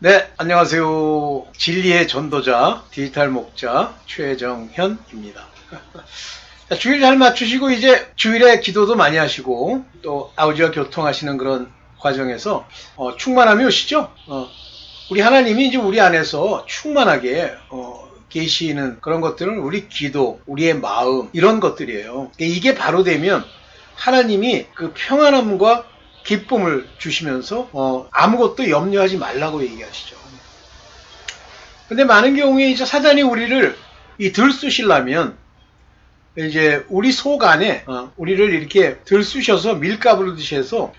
네, 안녕하세요. 진리의 전도자, 디지털 목자 최정현입니다. 주일 잘 맞추시고 이제 주일에 기도도 많이 하시고 또 아버지와 교통하시는 그런 과정에서 충만함이 오시죠? 우리 하나님이 이제 우리 안에서 충만하게 계시는 그런 것들은 우리 기도, 우리의 마음 이런 것들이에요. 이게 바로 되면 하나님이 그 평안함과 기쁨을 주시면서 아무것도 염려하지 말라고 얘기하시죠. 근데 많은 경우에 이제 사단이 우리를 들쑤시려면 이제 우리 속 안에 우리를 이렇게 들쑤셔서 밀가부르듯이 해서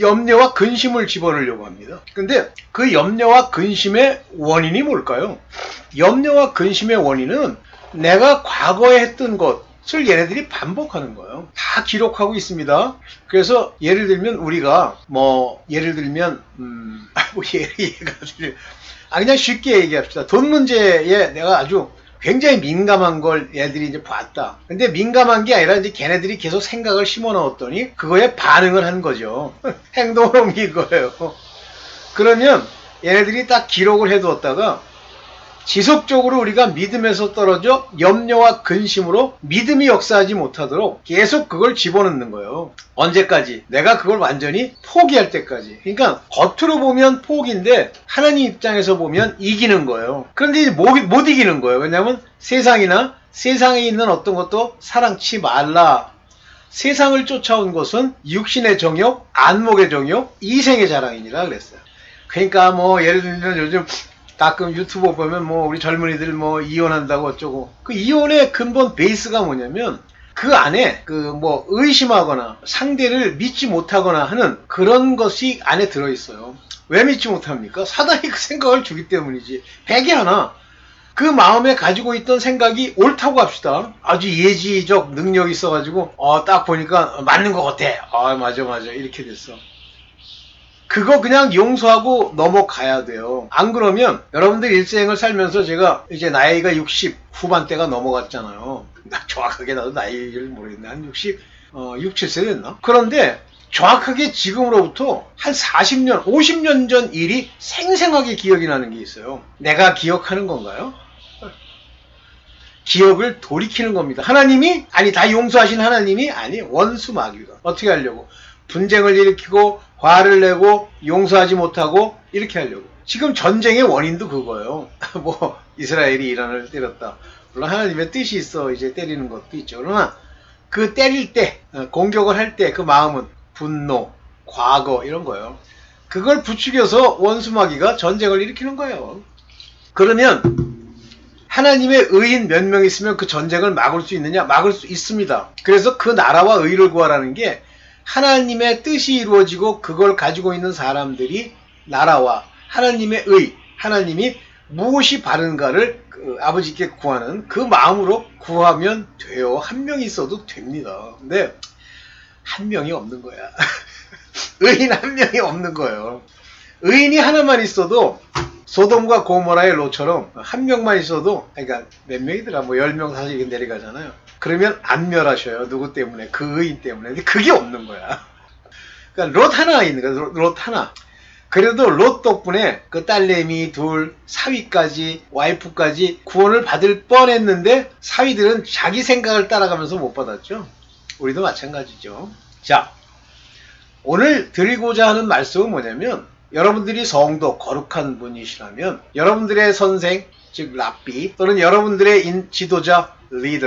염려와 근심을 집어넣으려고 합니다. 근데 그 염려와 근심의 원인이 뭘까요? 염려와 근심의 원인은 내가 과거에 했던 것을 얘네들이 반복하는 거예요. 다 기록하고 있습니다. 그래서 예를 들면 우리가 예를 들면 그냥 쉽게 얘기합시다. 돈 문제에 내가 아주 굉장히 민감한 걸 얘들이 이제 봤다. 근데 민감한 게 아니라 이제 걔네들이 계속 생각을 심어 넣었더니 그거에 반응을 한 거죠. 행동을 옮긴 거예요. 그러면 얘네들이 딱 기록을 해두었다가 지속적으로 우리가 믿음에서 떨어져 염려와 근심으로 믿음이 역사하지 못하도록 계속 그걸 집어넣는 거예요. 언제까지? 내가 그걸 완전히 포기할 때까지. 그러니까 겉으로 보면 포기인데 하나님 입장에서 보면 이기는 거예요. 그런데 못 이기는 거예요. 왜냐하면 세상에 있는 어떤 것도 사랑치 말라. 세상을 쫓아온 것은 육신의 정욕, 안목의 정욕, 이생의 자랑이니라 그랬어요. 그러니까 예를 들면 요즘 가끔 유튜브 보면 우리 젊은이들 이혼한다고 어쩌고 그 이혼의 근본 베이스가 뭐냐면 그 안에 의심하거나 상대를 믿지 못하거나 하는 그런 것이 안에 들어있어요. 왜 믿지 못합니까? 사단이 그 생각을 주기 때문이지. 백이 하나 그 마음에 가지고 있던 생각이 옳다고 합시다. 아주 예지적 능력이 있어가지고 딱 보니까 맞는 것 같아. 맞아 이렇게 됐어. 그거 그냥 용서하고 넘어가야 돼요. 안 그러면 여러분들 일생을 살면서 제가 이제 나이가 60 후반대가 넘어갔잖아요. 정확하게 나도 나이를 모르겠네. 한 6, 7세 됐나? 그런데 정확하게 지금으로부터 한 40년, 50년 전 일이 생생하게 기억이 나는 게 있어요. 내가 기억하는 건가요? 기억을 돌이키는 겁니다. 하나님이 다 용서하신 하나님이 원수 마귀가 어떻게 하려고? 분쟁을 일으키고 화를 내고 용서하지 못하고 이렇게 하려고. 지금 전쟁의 원인도 그거예요. 이스라엘이 이란을 때렸다. 물론 하나님의 뜻이 있어 이제 때리는 것도 있죠. 그러나 그 때릴 때 공격을 할 때 그 마음은 분노, 과거 이런 거예요. 그걸 부추겨서 원수마귀가 전쟁을 일으키는 거예요. 그러면 하나님의 의인 몇 명 있으면 그 전쟁을 막을 수 있느냐? 막을 수 있습니다. 그래서 그 나라와 의를 구하라는 게 하나님의 뜻이 이루어지고 그걸 가지고 있는 사람들이 나라와 하나님의 하나님이 무엇이 바른가를 아버지께 구하는 그 마음으로 구하면 돼요. 한 명이 있어도 됩니다. 근데 한 명이 없는 거야. 의인 한 명이 없는 거예요. 의인이 하나만 있어도 소돔과 고모라의 롯처럼 한 명만 있어도, 그러니까 몇 명이더라, 10명 사실 이렇게 내려가잖아요. 그러면 안 멸하셔요. 누구 때문에? 그 의인 때문에. 근데 그게 없는 거야. 그러니까 롯 하나 있는 거야. 롯 하나. 그래도 롯 덕분에 그 딸내미 둘, 사위까지, 와이프까지 구원을 받을 뻔했는데 사위들은 자기 생각을 따라가면서 못 받았죠. 우리도 마찬가지죠. 자, 오늘 드리고자 하는 말씀은 뭐냐면 여러분들이 성도, 거룩한 분이시라면 여러분들의 선생, 즉 랍비 또는 여러분들의 지도자, 리더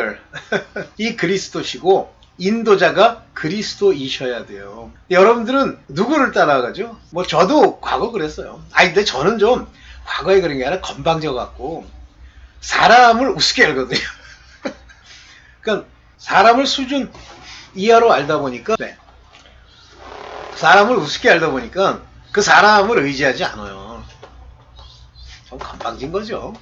이 그리스도시고 인도자가 그리스도이셔야 돼요. 여러분들은 누구를 따라가죠? 저도 과거 그랬어요. 근데 저는 좀 과거에 그런 게 아니라 건방져 갖고 사람을 우습게 알거든요. 그러니까 사람을 수준 이하로 알다 보니까 사람을 우습게 알다 보니까 그 사람을 의지하지 않아요. 좀 건방진 거죠.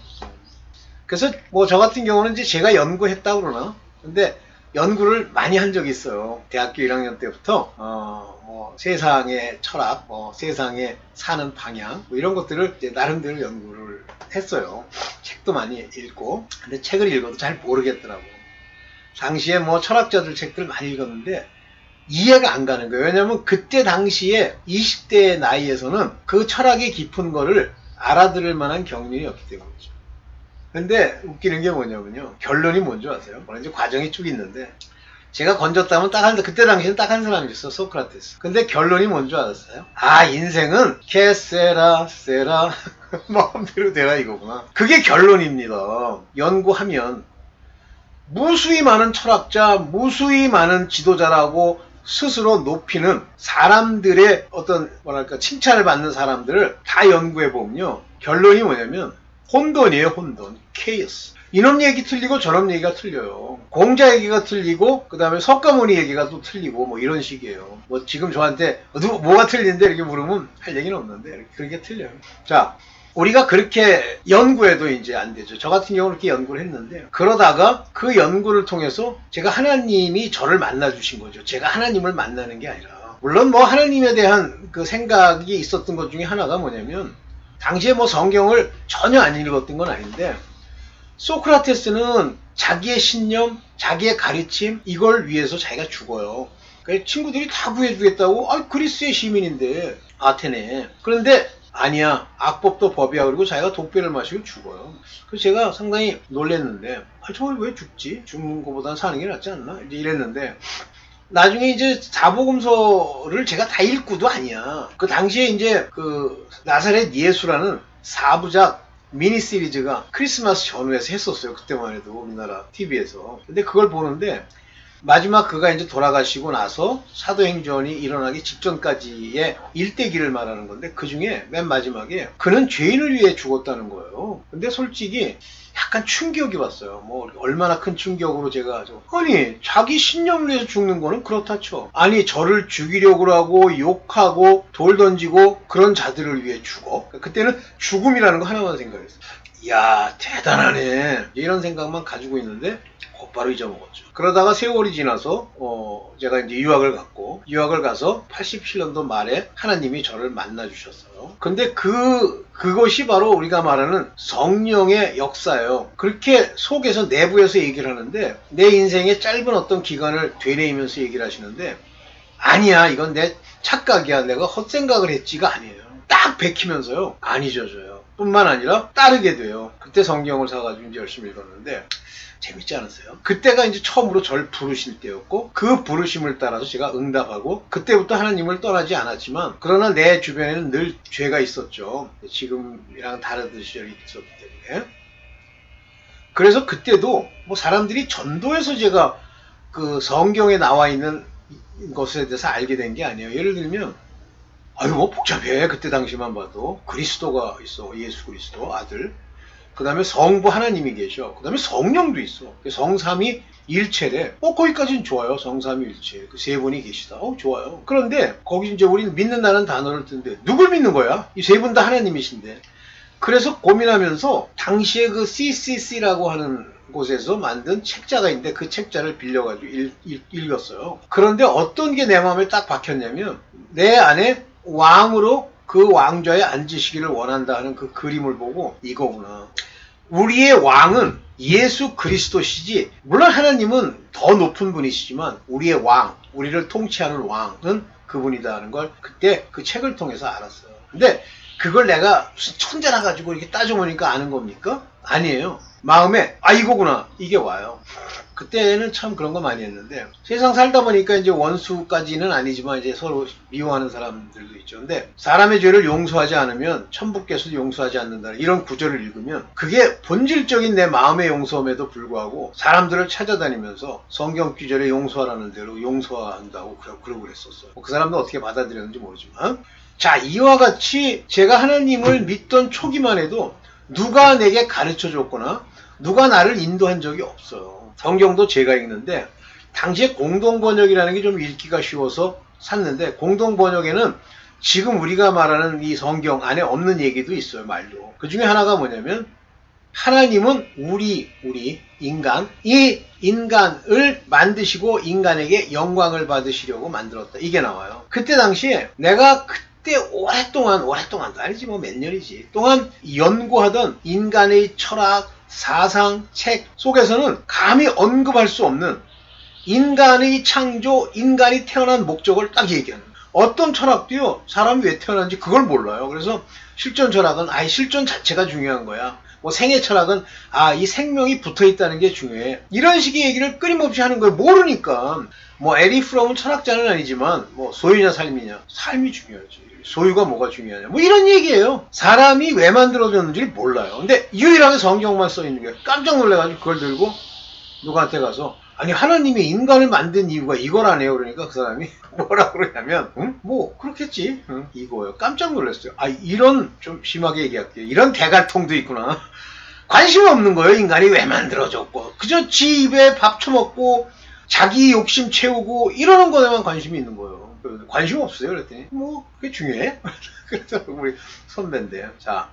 그래서 저 같은 경우는 이제 제가 연구했다고 그러나? 근데 연구를 많이 한 적이 있어요. 대학교 1학년 때부터 세상의 철학, 세상에 사는 방향 이런 것들을 이제 나름대로 연구를 했어요. 책도 많이 읽고. 근데 책을 읽어도 잘 모르겠더라고. 당시에 철학자들 책들 많이 읽었는데 이해가 안 가는 거예요. 왜냐면 그때 당시에 20대 나이에서는 그 철학의 깊은 거를 알아들을 만한 경륜이 없기 때문이죠. 근데 웃기는 게 뭐냐면요. 결론이 뭔지 아세요? 물론 이제 과정이 쭉 있는데 제가 건졌다면 그때 당시에는 딱 한 사람이 있어, 소크라테스. 근데 결론이 뭔지 알았어요? 아, 인생은 케세라 세라 마음대로 되라 이거구나. 그게 결론입니다. 연구하면 무수히 많은 철학자, 무수히 많은 지도자라고 스스로 높이는 사람들의 어떤 뭐랄까 칭찬을 받는 사람들을 다 연구해 보면요. 결론이 뭐냐면 혼돈이에요, 혼돈. 케이오스. 이놈 얘기 틀리고 저놈 얘기가 틀려요. 공자 얘기가 틀리고 그다음에 석가모니 얘기가 또 틀리고 뭐 이런 식이에요. 뭐 지금 저한테 뭐가 틀린데 이렇게 물으면 할 얘기는 없는데 그렇게 틀려요. 자, 우리가 그렇게 연구해도 이제 안 되죠. 저 같은 경우는 그렇게 연구를 했는데 그러다가 그 연구를 통해서 제가 하나님이 저를 만나 주신 거죠. 제가 하나님을 만나는 게 아니라 물론 뭐 하나님에 대한 그 생각이 있었던 것 중에 하나가 뭐냐면 당시에 뭐 성경을 전혀 안 읽었던 건 아닌데 소크라테스는 자기의 신념, 자기의 가르침 이걸 위해서 자기가 죽어요. 그러니까 친구들이 다 구해주겠다고 그리스의 시민인데 아테네. 그런데 아니야. 악법도 법이야. 그리고 자기가 독배를 마시고 죽어요. 그래서 제가 상당히 놀랐는데 저걸 왜 죽지? 죽는 것보다는 사는 게 낫지 않나? 이제 이랬는데 나중에 이제 사복음서를 제가 다 읽고도 아니야. 그 당시에 이제 그 나사렛 예수라는 4부작 미니 시리즈가 크리스마스 전후에서 했었어요. 그때만 해도 우리나라 TV에서. 근데 그걸 보는데 마지막 그가 이제 돌아가시고 나서 사도행전이 일어나기 직전까지의 일대기를 말하는 건데 그 중에 맨 마지막에 그는 죄인을 위해 죽었다는 거예요. 근데 솔직히 약간 충격이 왔어요. 뭐 얼마나 큰 충격으로 제가 아니 자기 신념을 위해서 죽는 거는 그렇다 쳐. 아니 저를 죽이려고 하고 욕하고 돌 던지고 그런 자들을 위해 죽어. 그때는 죽음이라는 거 하나만 생각했어요. 이야 대단하네 이런 생각만 가지고 있는데 곧바로 잊어먹었죠. 그러다가 세월이 지나서 제가 이제 유학을 가서 87년도 말에 하나님이 저를 만나 주셨어요. 근데 그것이 바로 우리가 말하는 성령의 역사예요. 그렇게 속에서 내부에서 얘기를 하는데 내 인생의 짧은 어떤 기간을 되뇌이면서 얘기를 하시는데 아니야 이건 내 착각이야 내가 헛생각을 했지가 아니에요. 딱 베끼면서요 안 잊어져요. 뿐만 아니라 따르게 돼요. 그때 성경을 사가지고 이제 열심히 읽었는데 재밌지 않았어요? 그때가 이제 처음으로 절 부르실 때였고 그 부르심을 따라서 제가 응답하고 그때부터 하나님을 떠나지 않았지만 그러나 내 주변에는 늘 죄가 있었죠. 지금이랑 다른 시절이 있었기 때문에 그래서 그때도 뭐 사람들이 전도해서 제가 그 성경에 나와 있는 것에 대해서 알게 된 게 아니에요. 예를 들면 뭐 복잡해. 그때 당시만 봐도 그리스도가 있어. 예수 그리스도 아들. 그 다음에 성부 하나님이 계셔. 그 다음에 성령도 있어. 성삼위 일체래. 거기까지는 좋아요. 성삼위 일체. 그 세 분이 계시다. 좋아요. 그런데 거기 이제 우리는 믿는다는 단어를 듣는데 누굴 믿는 거야? 이 세 분 다 하나님이신데. 그래서 고민하면서 당시에 그 CCC라고 하는 곳에서 만든 책자가 있는데 그 책자를 빌려가지고 읽었어요. 그런데 어떤 게 내 마음에 딱 박혔냐면 내 안에 왕으로 그 왕좌에 앉으시기를 원한다 하는 그 그림을 보고 이거구나. 우리의 왕은 예수 그리스도시지 물론 하나님은 더 높은 분이시지만 우리의 왕, 우리를 통치하는 왕은 그분이다 하는 걸 그때 그 책을 통해서 알았어요. 근데 그걸 내가 무슨 천재라 가지고 이렇게 따져보니까 아는 겁니까? 아니에요. 마음에 이거구나 이게 와요. 그때는 참 그런 거 많이 했는데 세상 살다 보니까 이제 원수까지는 아니지만 이제 서로 미워하는 사람들도 있죠. 근데 사람의 죄를 용서하지 않으면 천부께서도 용서하지 않는다는 이런 구절을 읽으면 그게 본질적인 내 마음의 용서함에도 불구하고 사람들을 찾아다니면서 성경 규절에 용서하라는 대로 용서한다고 그러고 그랬었어요. 그 사람도 어떻게 받아들였는지 모르지만 자 이와 같이 제가 하나님을 믿던 초기만 해도 누가 내게 가르쳐 줬거나 누가 나를 인도한 적이 없어요. 성경도 제가 읽는데 당시에 공동번역이라는 게 좀 읽기가 쉬워서 샀는데 공동번역에는 지금 우리가 말하는 이 성경 안에 없는 얘기도 있어요. 말도. 그 중에 하나가 뭐냐면 하나님은 우리 인간 이 인간을 만드시고 인간에게 영광을 받으시려고 만들었다. 이게 나와요. 그때 당시에 내가 그때 오랫동안도 아니지 뭐 몇 년이지 동안 연구하던 인간의 철학 사상, 책 속에서는 감히 언급할 수 없는 인간의 창조, 인간이 태어난 목적을 딱 얘기하는 어떤 철학도요, 사람이 왜 태어난지 그걸 몰라요. 그래서 실존 철학은 실존 자체가 중요한 거야. 뭐 생애 철학은 이 생명이 붙어 있다는 게 중요해. 이런 식의 얘기를 끊임없이 하는 거예요. 모르니까. 뭐 에리 프롬은 철학자는 아니지만 뭐 소유냐 삶이 중요하지. 소유가 뭐가 중요하냐. 뭐 이런 얘기예요. 사람이 왜 만들어졌는지 몰라요. 근데 유일하게 성경만 써 있는 거예요. 깜짝 놀래가지고 그걸 들고 누구한테 가서 아니 하나님이 인간을 만든 이유가 이거라네요. 그러니까 그 사람이 뭐라 그러냐면 뭐 그렇겠지. 이거요. 깜짝 놀랐어요. 이런 좀 심하게 얘기할게요. 이런 대갈통도 있구나. 관심 없는 거예요. 인간이 왜 만들어졌고 그저 지 입에 밥 처먹고 자기 욕심 채우고 이러는 거에만 관심이 있는 거예요. 관심 없어요. 그랬더니 뭐 그게 중요해? 그래서 우리 선배인데 자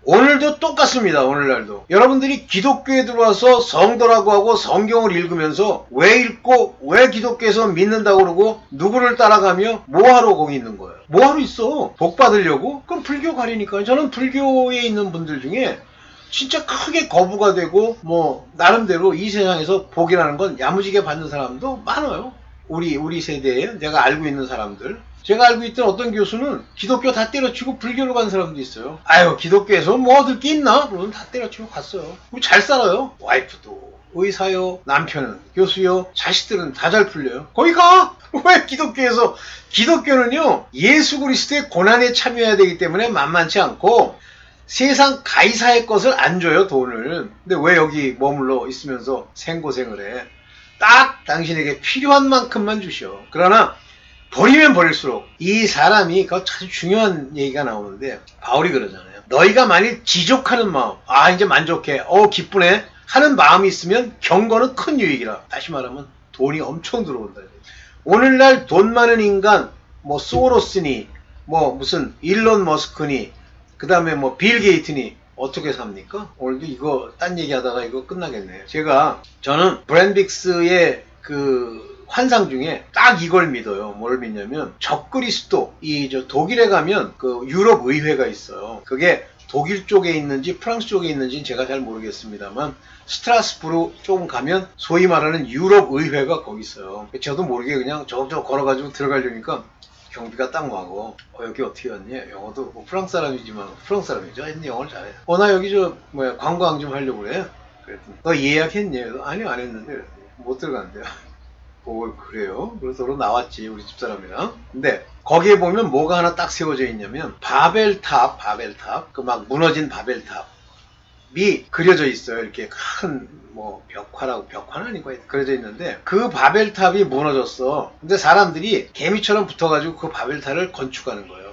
오늘도 똑같습니다. 오늘날도 여러분들이 기독교에 들어와서 성도라고 하고 성경을 읽으면서 왜 읽고 왜 기독교에서 믿는다고 그러고 누구를 따라가며 뭐하러 거기 있는 거예요. 뭐하러 있어? 복 받으려고? 그럼 불교 가리니까. 저는 불교에 있는 분들 중에 진짜 크게 거부가 되고 뭐 나름대로 이 세상에서 복이라는 건 야무지게 받는 사람도 많아요. 우리 세대에 내가 알고 있는 사람들. 제가 알고 있던 어떤 교수는 기독교 다 때려치고 불교로 간 사람도 있어요. 기독교에서 뭐 얻을 게 있나? 그러면 다 때려치고 갔어요. 잘 살아요. 와이프도 의사요, 남편은 교수요, 자식들은 다 잘 풀려요. 거기 가! 왜 기독교에서? 기독교는요, 예수 그리스도의 고난에 참여해야 되기 때문에 만만치 않고 세상 가이사의 것을 안 줘요, 돈을. 근데 왜 여기 머물러 있으면서 생고생을 해? 딱 당신에게 필요한 만큼만 주셔. 그러나 버리면 버릴수록 이 사람이 그 아주 중요한 얘기가 나오는데 바울이 그러잖아요. 너희가 만일 지족하는 마음, 이제 만족해, 기쁘네 하는 마음이 있으면 경건은 큰 유익이라. 다시 말하면 돈이 엄청 들어온다. 오늘날 돈 많은 인간, 뭐 소로스니, 뭐 무슨 일론 머스크니, 그 다음에 뭐 빌 게이트니 어떻게 삽니까? 오늘도 이거 딴 얘기하다가 이거 끝나겠네요. 저는 브랜빅스의 그 환상 중에 딱 이걸 믿어요. 뭘 믿냐면 적그리스도, 독일에 가면 그 유럽 의회가 있어요. 그게 독일 쪽에 있는지 프랑스 쪽에 있는지는 제가 잘 모르겠습니다만 스트라스부르 좀 가면 소위 말하는 유럽 의회가 거기 있어요. 저도 모르게 그냥 저거 걸어가지고 들어가려니까 경비가 딱 와고 여기 어떻게 왔니? 영어도 뭐 프랑스 사람이지만 프랑스 사람이죠. 했는데 영어를 잘해. 나 여기 관광 좀 하려고 그래. 그랬더니 너 예약했니? 아니요 안 했는데 그랬더니 못 들어간대요. 그래요? 그래서 서로 나왔지 우리 집사람이랑. 근데 거기에 보면 뭐가 하나 딱 세워져 있냐면 바벨탑 그 막 무너진 바벨탑이 그려져 있어요. 이렇게 큰 벽화는 아니고 그려져 있는데 그 바벨탑이 무너졌어. 근데 사람들이 개미처럼 붙어가지고 그 바벨탑을 건축하는 거예요.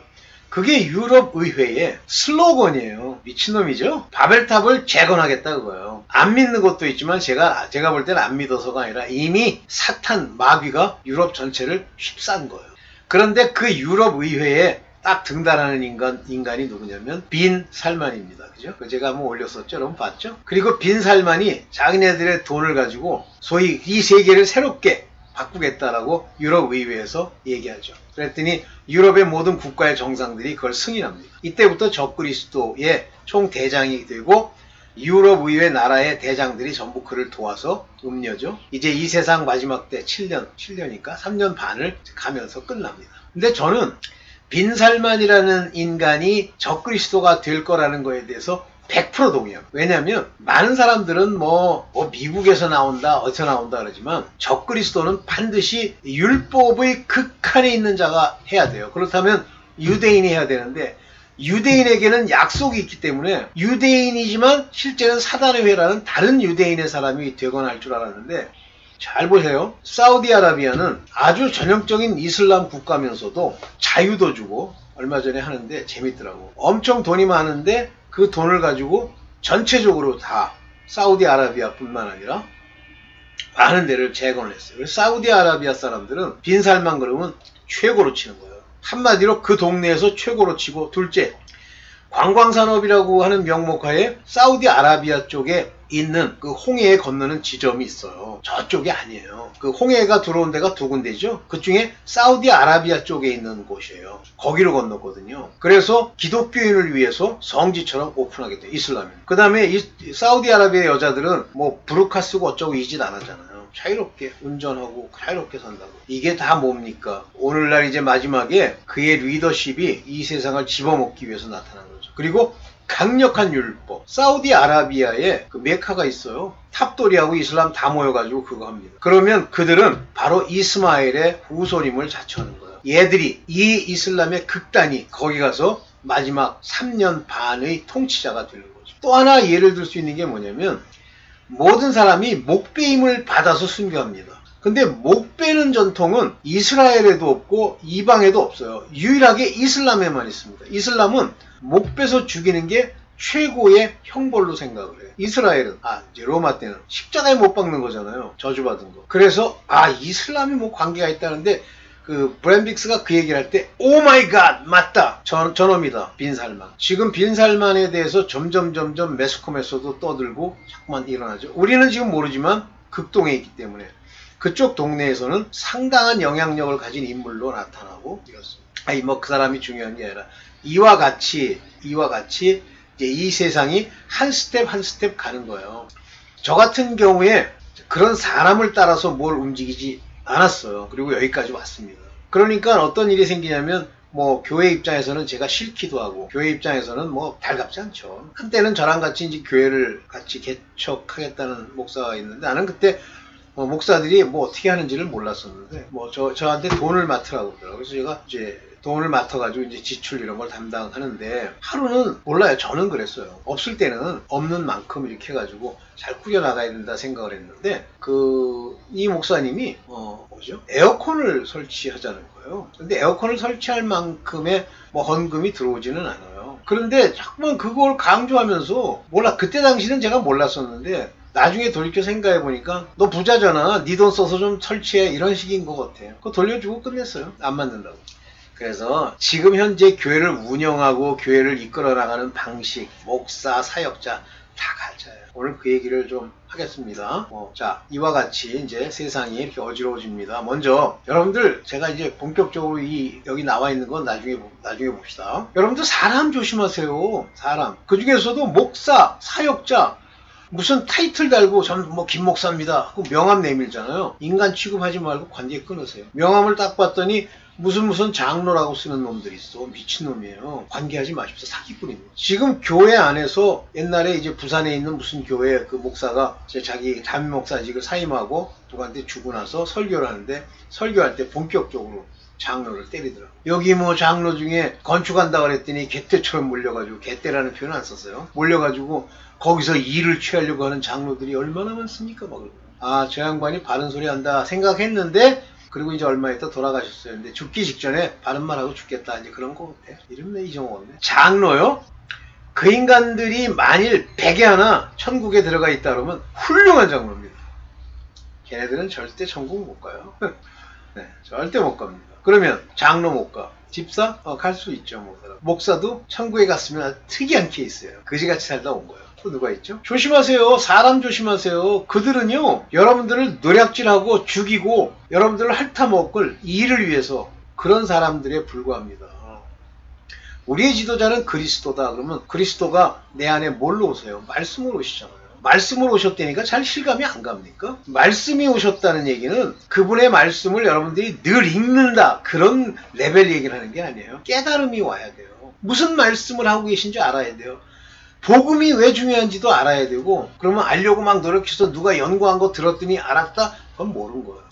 그게 유럽 의회의 슬로건이에요. 미친놈이죠? 바벨탑을 재건하겠다 그거예요. 안 믿는 것도 있지만 제가 볼 때는 안 믿어서가 아니라 이미 사탄 마귀가 유럽 전체를 휩싼 거예요. 그런데 그 유럽 의회에 딱 등단하는 인간이 누구냐면 빈 살만입니다. 그죠? 제가 한번 올렸었죠? 여러분 봤죠? 그리고 빈 살만이 자기네들의 돈을 가지고 소위 이 세계를 새롭게 바꾸겠다라고 유럽 의회에서 얘기하죠. 그랬더니 유럽의 모든 국가의 정상들이 그걸 승인합니다. 이때부터 적그리스도의 총대장이 되고 유럽 의회 나라의 대장들이 전부 그를 도와서 음녀죠. 이제 이 세상 마지막 때 7년이니까 3년 반을 가면서 끝납니다. 근데 저는 빈살만이라는 인간이 적그리스도가 될 거라는 거에 대해서 100% 동의합니다. 왜냐하면 많은 사람들은 뭐 미국에서 나온다 어디서 나온다 그러지만 적그리스도는 반드시 율법의 극한에 있는 자가 해야 돼요. 그렇다면 유대인이 해야 되는데 유대인에게는 약속이 있기 때문에 유대인이지만 실제는 사단의 회라는 다른 유대인의 사람이 되거나 할 줄 알았는데 잘 보세요. 사우디아라비아는 아주 전형적인 이슬람 국가면서도 자유도 주고 얼마 전에 하는데 재밌더라고. 엄청 돈이 많은데 그 돈을 가지고 전체적으로 다 사우디아라비아뿐만 아니라 많은 데를 재건을 했어요. 그래서 사우디아라비아 사람들은 빈살만 그러면 최고로 치는 거예요. 한마디로 그 동네에서 최고로 치고, 둘째, 관광산업이라고 하는 명목하에 사우디아라비아 쪽에 있는 그 홍해에 건너는 지점이 있어요. 저쪽이 아니에요. 그 홍해가 들어온 데가 두 군데죠. 그 중에 사우디아라비아 쪽에 있는 곳이에요. 거기로 건넜거든요. 그래서 기독교인을 위해서 성지처럼 오픈하게 돼요. 이슬람인. 그 다음에 이 사우디아라비아 여자들은 뭐 부르카 쓰고 어쩌고 이 짓 안 하잖아요. 자유롭게 운전하고 자유롭게 산다고. 이게 다 뭡니까? 오늘날 이제 마지막에 그의 리더십이 이 세상을 집어먹기 위해서 나타난 거죠. 그리고 강력한 율법. 사우디아라비아에 그 메카가 있어요. 탑돌이하고 이슬람 다 모여가지고 그거 합니다. 그러면 그들은 바로 이스마엘의 후손임을 자처하는 거예요. 얘들이 이 이슬람의 극단이 거기 가서 마지막 3년 반의 통치자가 되는 거죠. 또 하나 예를 들 수 있는 게 뭐냐면 모든 사람이 목베임을 받아서 순교합니다. 근데 목베는 전통은 이스라엘에도 없고 이방에도 없어요. 유일하게 이슬람에만 있습니다. 이슬람은 목베서 죽이는 게 최고의 형벌로 생각을 해요. 이스라엘은 이제 로마 때는 십자가에 못 박는 거잖아요. 저주받은 거. 그래서 이슬람이 뭐 관계가 있다는데 그 브랜빅스가 그 얘기를 할 때 오 마이 갓 맞다 저놈이다 빈살만. 지금 빈살만에 대해서 점점 매스컴에서도 떠들고 자꾸만 일어나죠. 우리는 지금 모르지만 극동에 있기 때문에 그쪽 동네에서는 상당한 영향력을 가진 인물로 나타나고 이렇습니다. 뭐 그 사람이 중요한 게 아니라 이와 같이 이제 이 세상이 한 스텝 한 스텝 가는 거예요. 저 같은 경우에 그런 사람을 따라서 뭘 움직이지 않았어요. 그리고 여기까지 왔습니다. 그러니까 어떤 일이 생기냐면 뭐 교회 입장에서는 제가 싫기도 하고 교회 입장에서는 뭐 달갑지 않죠. 한때는 저랑 같이 이제 교회를 같이 개척하겠다는 목사가 있는데 나는 그때 목사들이 뭐 어떻게 하는지를 몰랐었는데 뭐 저한테 돈을 맡으라고 그러더라고요. 그래서 제가 이제 돈을 맡아가지고 이제 지출 이런 걸 담당하는데 하루는 몰라요. 저는 그랬어요. 없을 때는 없는 만큼 이렇게 해가지고 잘 꾸려나가야 된다 생각을 했는데 이 목사님이 에어컨을 설치하자는 거예요. 근데 에어컨을 설치할 만큼의 뭐 헌금이 들어오지는 않아요. 그런데 자꾸만 그걸 강조하면서 그때 당시는 제가 몰랐었는데 나중에 돌이켜 생각해보니까 너 부자잖아. 네 돈 써서 좀 설치해. 이런 식인 것 같아요. 그거 돌려주고 끝냈어요. 안 맞는다고. 그래서 지금 현재 교회를 운영하고 교회를 이끌어 나가는 방식, 목사, 사역자 다 가짜예요. 오늘 그 얘기를 좀 하겠습니다. 자, 이와 같이 이제 세상이 이렇게 어지러워집니다. 먼저 여러분들 제가 이제 본격적으로 여기 나와 있는 건 나중에 봅시다. 여러분들 사람 조심하세요. 사람. 그 중에서도 목사, 사역자 무슨 타이틀 달고 저는 뭐 김 목사입니다. 그 명함 내밀잖아요. 인간 취급하지 말고 관계 끊으세요. 명함을 딱 봤더니 무슨 장로라고 쓰는 놈들이 있어. 미친놈이에요. 관계하지 마십시오. 사기꾼입니다. 지금 교회 안에서 옛날에 이제 부산에 있는 무슨 교회 그 목사가 자기 담임 목사직을 사임하고 누구한테 주고 나서 설교를 하는데 설교할 때 본격적으로 장로를 때리더라고. 여기 뭐 장로 중에 건축한다 그랬더니 개떼처럼 몰려가지고 개떼라는 표현 안 썼어요. 몰려가지고 거기서 일을 취하려고 하는 장로들이 얼마나 많습니까? 저 양반이 바른 소리 한다 생각했는데 그리고 이제 얼마 있다 돌아가셨어요. 근데 죽기 직전에 바른 말하고 죽겠다 이제 그런 거 같아. 이름내 이정호네. 장로요? 그 인간들이 만일 100에 하나 천국에 들어가 있다 그러면 훌륭한 장로입니다. 걔네들은 절대 천국 못 가요. 네, 절대 못 갑니다. 그러면 장로 못 가. 집사? 갈 수 있죠. 목사도 천국에 갔으면 특이한 케이스예요. 그지같이 살다 온 거예요. 또 누가 있죠? 조심하세요. 사람 조심하세요. 그들은요 여러분들을 노략질하고 죽이고 여러분들을 핥아먹을 일을 위해서 그런 사람들에 불과합니다. 우리의 지도자는 그리스도다. 그러면 그리스도가 내 안에 뭘로 오세요? 말씀으로 오시잖아요. 말씀으로 오셨다니까 잘 실감이 안 갑니까? 말씀이 오셨다는 얘기는 그분의 말씀을 여러분들이 늘 읽는다. 그런 레벨 얘기를 하는 게 아니에요. 깨달음이 와야 돼요. 무슨 말씀을 하고 계신지 알아야 돼요. 복음이 왜 중요한지도 알아야 되고 그러면 알려고 막 노력해서 누가 연구한 거 들었더니 알았다? 그건 모르는 거예요.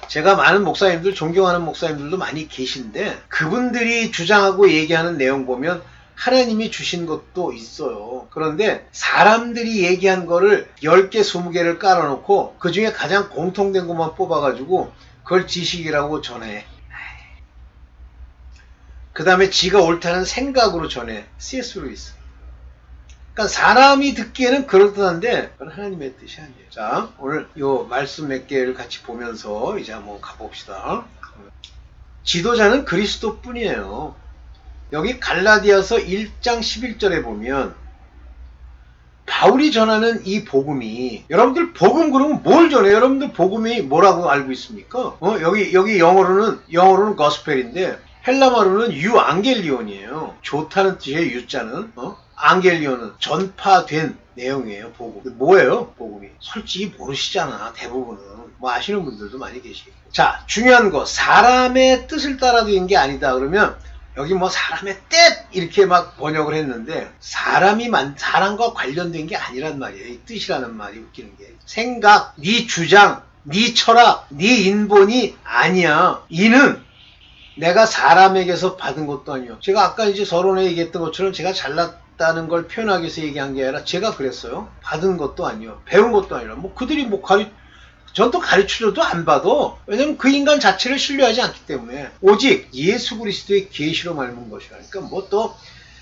제가 많은 목사님들 존경하는 목사님들도 많이 계신데 그분들이 주장하고 얘기하는 내용 보면 하나님이 주신 것도 있어요. 그런데 사람들이 얘기한 거를 10개, 20개를 깔아놓고 그 중에 가장 공통된 것만 뽑아가지고 그걸 지식이라고 전해. 그 다음에 지가 옳다는 생각으로 전해. C.S. 루이스. 그러니까 사람이 듣기에는 그럴듯한데 그건 하나님의 뜻이 아니에요. 자, 오늘 요 말씀 몇 개를 같이 보면서 이제 한번 가봅시다. 지도자는 그리스도뿐이에요. 여기 갈라디아서 1장 11절에 보면 바울이 전하는 이 복음이 여러분들 복음 그러면 뭘 전해요? 여러분들 복음이 뭐라고 알고 있습니까? 여기 영어로는 거스펠인데 헬라말로는 유앙겔리온이에요. 좋다는 뜻이에요. 유자는 앙겔리온은 전파된 내용이에요. 복음. 뭐예요? 복음이. 솔직히 모르시잖아. 대부분은. 뭐 아시는 분들도 많이 계시겠고. 자, 중요한 거, 사람의 뜻을 따라 된 게 아니다 그러면 여기 뭐 사람의 뜻 이렇게 막 번역을 했는데 사람과 관련된 게 아니란 말이에요. 이 뜻이라는 말이 웃기는 게. 생각, 네 주장, 네 철학, 네 인본이 아니야. 이는 내가 사람에게서 받은 것도 아니요. 제가 아까 이제 서론에 얘기했던 것처럼 제가 잘났다는 걸 표현하기 위해서 얘기한 게 아니라 제가 그랬어요. 받은 것도 아니요. 배운 것도 아니라. 뭐 그들이 뭐 전또 가르쳐줘도 안 봐도, 왜냐면 그 인간 자체를 신뢰하지 않기 때문에 오직 예수 그리스도의 계시로 말문 것이라. 그러니까 뭐 또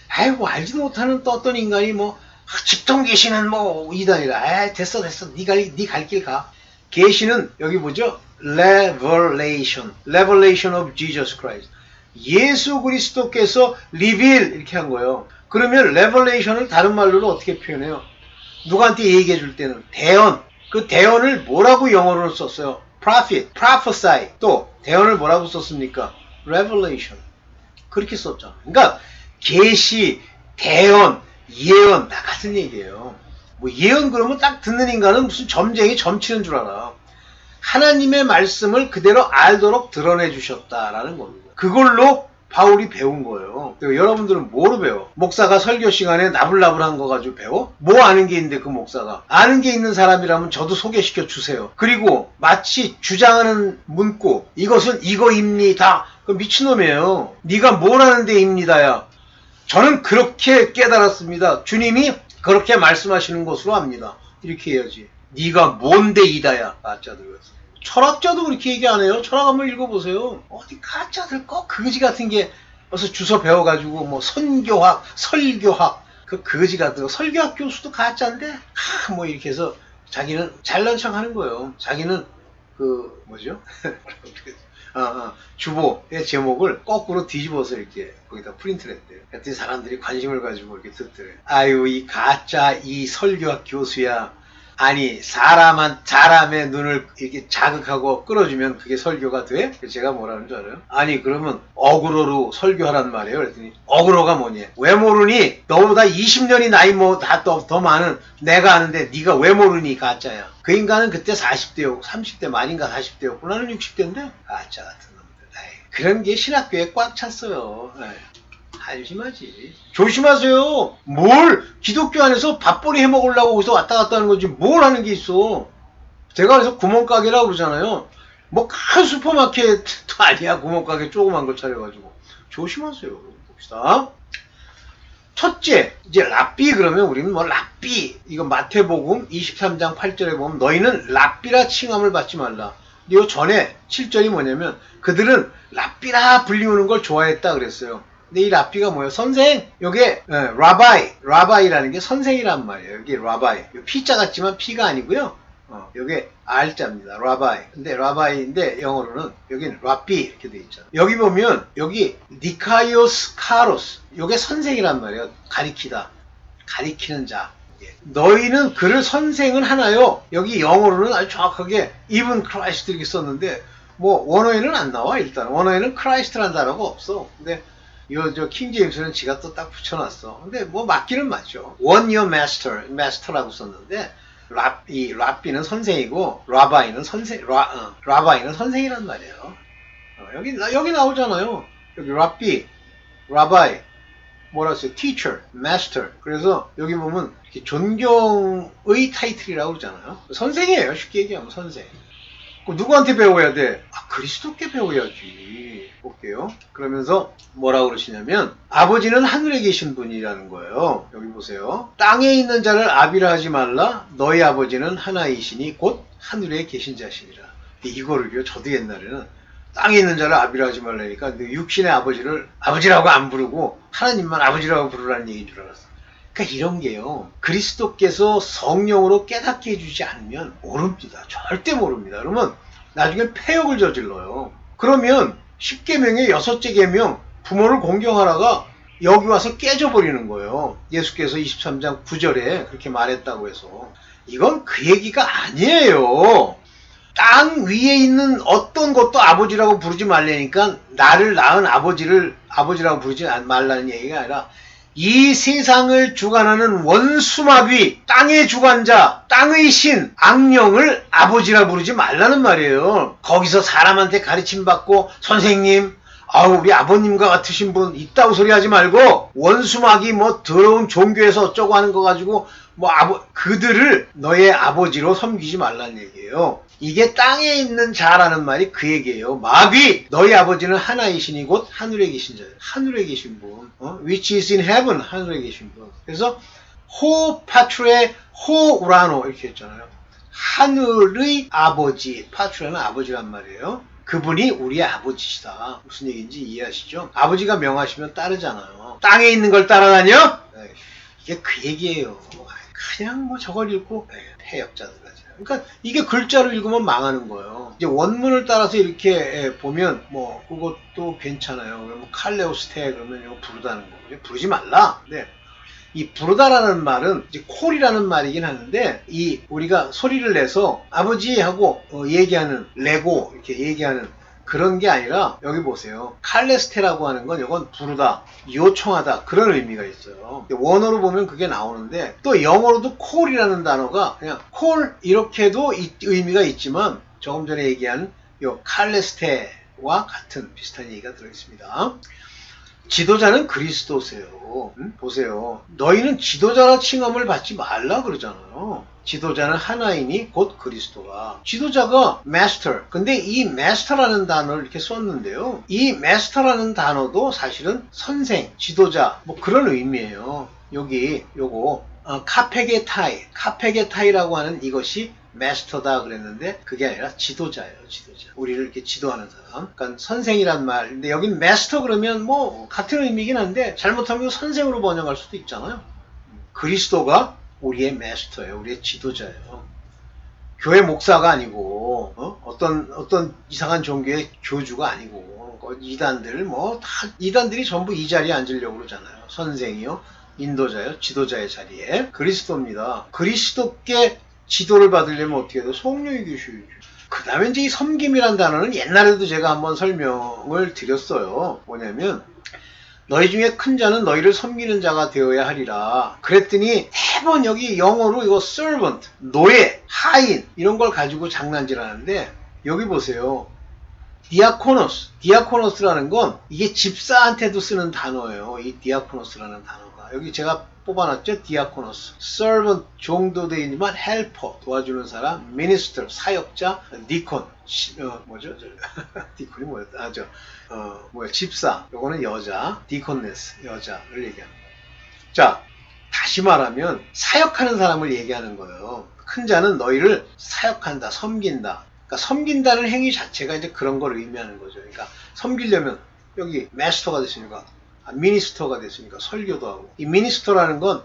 아이고 알지도 못하는 또 어떤 인간이 뭐 직통 계시는 뭐 이단이라. 됐어 네 갈 길 가. 계시는 여기 뭐죠? Revelation of Jesus Christ. 예수 그리스도께서 reveal 이렇게 한 거예요. 그러면 revelation을 다른 말로는 어떻게 표현해요? 누구한테 얘기해 줄 때는 대언. 그 대언을 뭐라고 영어로 썼어요? prophet, prophesy. 또 대언을 뭐라고 썼습니까? revelation. 그렇게 썼죠. 그러니까 계시, 대언, 예언 다 같은 얘기예요. 뭐 예언 그러면 딱 듣는 인간은 무슨 점쟁이 점치는 줄 알아. 하나님의 말씀을 그대로 알도록 드러내 주셨다라는 겁니다. 그걸로 바울이 배운 거예요. 여러분들은 뭐로 배워? 목사가 설교 시간에 나불나불한 거 가지고 배워? 뭐 아는 게 있는데 그 목사가. 아는 게 있는 사람이라면 저도 소개시켜 주세요. 그리고 마치 주장하는 문구, 이것은 이거입니다. 그 미친놈이에요. 네가 뭘 아는데 입니다야. 저는 그렇게 깨달았습니다. 주님이 그렇게 말씀하시는 것으로 압니다. 이렇게 해야지. 네가 뭔데 이다야. 가짜들이었어. 철학자도 그렇게 얘기 안 해요. 철학 한번 읽어보세요. 어디 가짜들 꼭 그지 같은 게 어서 주워 배워가지고 뭐 선교학, 설교학 그 그지 같은 거. 설교학 교수도 가짜인데 뭐 이렇게 해서 자기는 잘난 척 하는 거예요. 자기는 그 뭐죠? 주보의 제목을 거꾸로 뒤집어서 이렇게 거기다 프린트를 했대요. 그랬더니 사람들이 관심을 가지고 이렇게 듣더래요. 아유 이 가짜 이 설교학 교수야. 아니 사람의 눈을 이렇게 자극하고 끌어주면 그게 설교가 돼? 제가 뭐라는 줄 알아요? 아니 그러면 어그로로 설교하란 말이에요. 그랬더니 어그로가 뭐니? 왜 모르니? 너보다 20년이 나이 뭐 다 더 많은 내가 아는데 네가 왜 모르니? 가짜야. 그 인간은 그때 40대였고 30대 만인가 40대였고 나는 60대인데 가짜 같은 놈들. 에이, 그런 게 신학교에 꽉 찼어요. 에이. 한심하지. 조심하세요. 뭘 기독교 안에서 밥벌이 해먹으려고 거기서 왔다 갔다 하는 거지 뭘 하는 게 있어. 제가 그래서 구멍가게라고 그러잖아요. 뭐 큰 슈퍼마켓도 아니야. 구멍가게 조그만 거 차려가지고. 조심하세요. 봅시다. 첫째, 이제 랍비 그러면 우리는 뭐 랍비 이거 마태복음 23장 8절에 보면 너희는 랍비라 칭함을 받지 말라. 이 전에 7절이 뭐냐면 그들은 랍비라 불리우는 걸 좋아했다 그랬어요. 근데 이 랍비가 뭐예요? 선생! 요게 라바이라는 게 선생이란 말이에요. 여기 라바이. 피자 같지만 피가 아니고요. 요게 R자입니다. 라바이. 근데 라바이인데 영어로는 여기는 랍비 이렇게 돼 있잖아요. 여기 보면 여기 니카이오스 카로스. 요게 선생이란 말이에요. 가리키다. 가리키는 자. 너희는 그를 선생은 하나요? 여기 영어로는 아주 정확하게 even Christ 이렇게 썼는데 뭐 원어에는 안 나와 일단. 원어에는 Christ라는 단어가 없어. 근데 저 킹제임스는 지가 또 딱 붙여놨어. 근데 뭐 맞기는 맞죠. One your master라고 썼는데 이 랍비는 선생이고 라바이는 라바이는 선생이란 말이에요. 여기 나오잖아요. 여기 랍비, 라바이, 뭐라 했어요? teacher, master. 그래서 여기 보면 이렇게 존경의 타이틀이라고 그러잖아요. 선생이에요. 쉽게 얘기하면 선생. 누구한테 배워야 돼? 그리스도께 배워야지. 볼게요. 그러면서 뭐라고 그러시냐면 아버지는 하늘에 계신 분이라는 거예요. 여기 보세요. 땅에 있는 자를 아비라 하지 말라. 너희 아버지는 하나이시니 곧 하늘에 계신 자시니라. 이거를요. 저도 옛날에는 땅에 있는 자를 아비라 하지 말라니까 육신의 아버지를 아버지라고 안 부르고 하나님만 아버지라고 부르라는 얘기인 줄 알았어. 그러니까 이런 게요. 그리스도께서 성령으로 깨닫게 해주지 않으면 모릅니다. 절대 모릅니다. 그러면 나중에 패역을 저질러요. 그러면 10계명의 6째 계명 부모를 공경하라가 여기 와서 깨져버리는 거예요. 예수께서 23장 9절에 그렇게 말했다고 해서. 이건 그 얘기가 아니에요. 땅 위에 있는 어떤 것도 아버지라고 부르지 말라니까 나를 낳은 아버지를 아버지라고 부르지 말라는 얘기가 아니라 이 세상을 주관하는 원수마귀, 땅의 주관자, 땅의 신, 악령을 아버지라 부르지 말라는 말이에요. 거기서 사람한테 가르침 받고 선생님, 우리 아버님과 같으신 분 있다고 소리 하지 말고 원수마귀 뭐 더러운 종교에서 어쩌고 하는 거 가지고 뭐 그들을 너의 아버지로 섬기지 말라는 얘기예요. 이게 땅에 있는 자라는 말이 그 얘기예요. 마귀, 너희 아버지는 하나이시니 곧 하늘에 계신 자예요. 하늘에 계신 분, which is in heaven, 하늘에 계신 분. 그래서 호 파트레 호 우라노 이렇게 했잖아요. 하늘의 아버지, 파트레는 아버지란 말이에요. 그분이 우리의 아버지시다. 무슨 얘기인지 이해하시죠? 아버지가 명하시면 따르잖아요. 땅에 있는 걸 따라다녀? 이게 그 얘기예요. 그냥 뭐 저걸 읽고 폐역자들 하지. 그러니까 이게 글자로 읽으면 망하는 거예요. 이제 원문을 따라서 이렇게 보면 뭐 그것도 괜찮아요. 뭐 칼레오스테 그러면 이거 부르다는 거죠. 부르지 말라. 네. 이 부르다라는 말은 이제 콜이라는 말이긴 하는데 이 우리가 소리를 내서 아버지하고 얘기하는 레고 이렇게 얘기하는 그런 게 아니라 여기 보세요. 칼레스테라고 하는 건 이건 부르다, 요청하다 그런 의미가 있어요. 원어로 보면 그게 나오는데 또 영어로도 콜이라는 단어가 그냥 콜 이렇게도 의미가 있지만 조금 전에 얘기한 요 칼레스테와 같은 비슷한 얘기가 들어있습니다. 지도자는 그리스도세요. 보세요. 너희는 지도자라 칭함을 받지 말라 그러잖아요. 지도자는 하나이니 곧 그리스도가. 지도자가 master. 근데 이 master라는 단어를 이렇게 썼는데요. 이 master라는 단어도 사실은 선생, 지도자 뭐 그런 의미예요. 여기 요거 카페게타이라고 하는 이것이 마스터다 그랬는데 그게 아니라 지도자예요. 지도자. 우리를 이렇게 지도하는 사람. 그러니까 선생이란 말. 근데 여긴 마스터 그러면 뭐 같은 의미긴 한데 잘못하면 선생으로 번역할 수도 있잖아요. 그리스도가 우리의 마스터예요. 우리의 지도자예요. 교회 목사가 아니고 어떤 이상한 종교의 교주가 아니고 이단들 뭐 다 이단들이 전부 이 자리에 앉으려고 그러잖아요. 선생이요. 인도자요. 지도자의 자리에. 그리스도입니다. 그리스도께 지도를 받으려면 어떻게 해야 돼? 성령이 계셔야죠. 그 다음에 이제 이 섬김이란 단어는 옛날에도 제가 한번 설명을 드렸어요. 뭐냐면 너희 중에 큰 자는 너희를 섬기는 자가 되어야 하리라. 그랬더니 매번 여기 영어로 이거 servant, 노예, 하인 이런 걸 가지고 장난질하는데 여기 보세요. 디아코노스라는 건 이게 집사한테도 쓰는 단어예요. 이 디아코노스라는 단어가. 여기 제가 뽑아놨죠. 디아코노스. servant 정도 되지만 helper 도와주는 사람, minister 사역자, 디콘 뭐죠? 디콘이 뭐였다? 집사. 요거는 여자, 디콘네스 여자를 얘기합니다. 자, 다시 말하면 사역하는 사람을 얘기하는 거예요. 큰 자는 너희를 사역한다, 섬긴다. 그러니까 섬긴다는 행위 자체가 이제 그런 걸 의미하는 거죠. 그러니까 섬기려면 여기 마스터가 됐으니까 미니스터가 됐으니까 설교도 하고 이 미니스터라는 건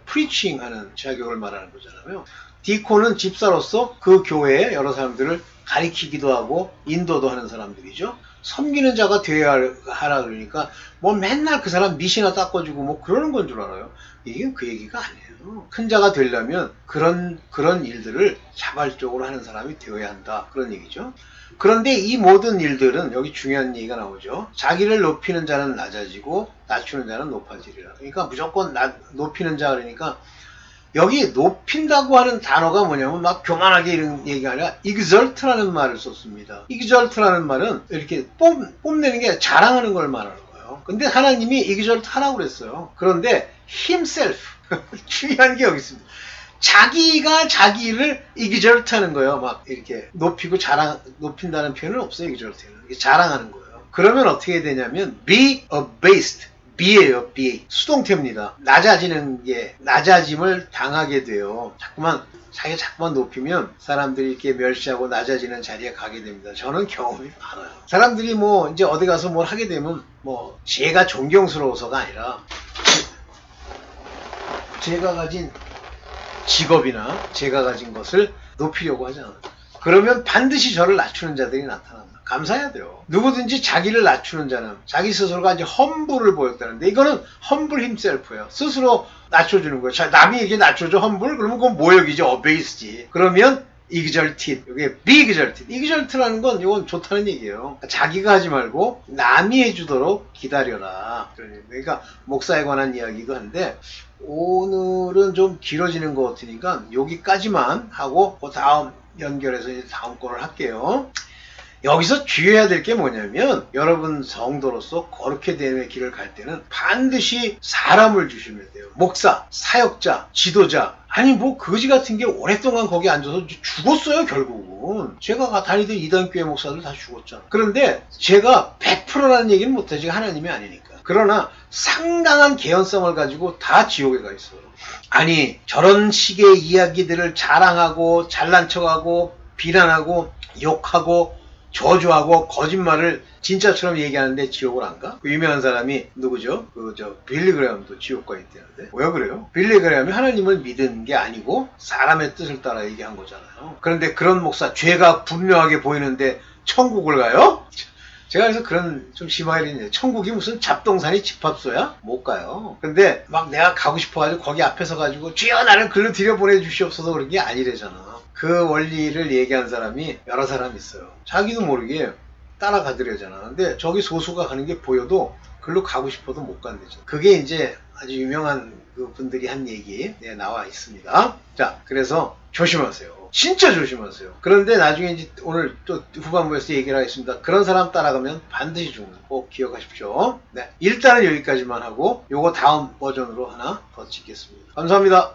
프리칭 하는 자격을 말하는 거잖아요. 디콘은 집사로서 그 교회에 여러 사람들을 가리키기도 하고 인도도 하는 사람들이죠. 섬기는 자가 되어야 하라 그러니까 뭐 맨날 그 사람 미시나 닦아주고 뭐 그러는 건 줄 알아요. 이게 그 얘기가 아니에요. 큰 자가 되려면 그런 일들을 자발적으로 하는 사람이 되어야 한다. 그런 얘기죠. 그런데 이 모든 일들은 여기 중요한 얘기가 나오죠. 자기를 높이는 자는 낮아지고 낮추는 자는 높아지리라. 그러니까 무조건 높이는 자 그러니까 여기 높인다고 하는 단어가 뭐냐면 막 교만하게 이런 얘기가 아니라 exalt라는 말을 썼습니다. exalt라는 말은 이렇게 뽐내는 게 자랑하는 걸 말하는 거예요. 근데 하나님이 exalt 하라고 그랬어요. 그런데 himself 중요한 게 여기 있습니다. 자기가 자기를 exalt 하는 거예요. 막 이렇게 높이고 높인다는 표현은 없어요. exalt는. 이게 자랑하는 거예요. 그러면 어떻게 되냐면 be abased. B예요, B. 수동태입니다. 낮아짐을 당하게 돼요. 자기가 자꾸만 높이면 사람들이 이렇게 멸시하고 낮아지는 자리에 가게 됩니다. 저는 경험이 많아요. 사람들이 뭐 이제 어디 가서 뭘 하게 되면 뭐 제가 존경스러워서가 아니라 제가 가진 직업이나 제가 가진 것을 높이려고 하잖아요. 그러면 반드시 저를 낮추는 자들이 나타납니다. 감사해야 돼요. 누구든지 자기를 낮추는 자는 자기 스스로가 이제 험불을 보였다는데 이거는 험불 힘셀프예요. 스스로 낮춰주는 거예요. 자, 남이 이렇게 낮춰줘 험불? 그러면 그건 모욕이죠. 어베이스지. 그러면 exalted. 이게 be exalted. exalt라는 건 이건 좋다는 얘기예요. 자기가 하지 말고 남이 해주도록 기다려라. 그러니까 목사에 관한 이야기도 한데 오늘은 좀 길어지는 것 같으니까 여기까지만 하고 그 다음 연결해서 이제 다음 거를 할게요. 여기서 주의해야 될 게 뭐냐면 여러분 성도로서 거룩해 됨의 길을 갈 때는 반드시 사람을 주시면 돼요. 목사, 사역자, 지도자. 아니 뭐 거지 같은 게 오랫동안 거기 앉아서 죽었어요 결국은. 제가 다니던 이단교회 목사들 다 죽었잖아. 그런데 제가 100%라는 얘기는 못하지 하나님이 아니니까. 그러나 상당한 개연성을 가지고 다 지옥에 가 있어요. 아니 저런 식의 이야기들을 자랑하고 잘난 척하고 비난하고 욕하고 저주하고 거짓말을 진짜처럼 얘기하는데 지옥을 안 가? 그 유명한 사람이 누구죠? 빌리 그레엄도 지옥 가 있다는데 왜 그래요? 빌리 그레엄이 하나님을 믿은 게 아니고 사람의 뜻을 따라 얘기한 거잖아요. 그런데 그런 목사 죄가 분명하게 보이는데 천국을 가요? 제가 그래서 그런 좀 심하게 얘기해요. 천국이 무슨 잡동사니 집합소야? 못 가요. 근데 막 내가 가고 싶어가지고 거기 앞에 서가지고 주여 나를 글로 들여보내주시옵소서 그런 게 아니래잖아. 그 원리를 얘기한 사람이 여러 사람 있어요. 자기도 모르게 따라가더래잖아. 근데 저기 소수가 가는 게 보여도 글로 가고 싶어도 못 간대죠. 그게 이제 아주 유명한 그 분들이 한 얘기 나와 있습니다. 자, 그래서 조심하세요. 진짜 조심하세요. 그런데 나중에 이제 오늘 또 후반부에서 얘기를 하겠습니다. 그런 사람 따라가면 반드시 죽는 거 꼭 기억하십시오. 네, 일단은 여기까지만 하고 요거 다음 버전으로 하나 더 찍겠습니다. 감사합니다.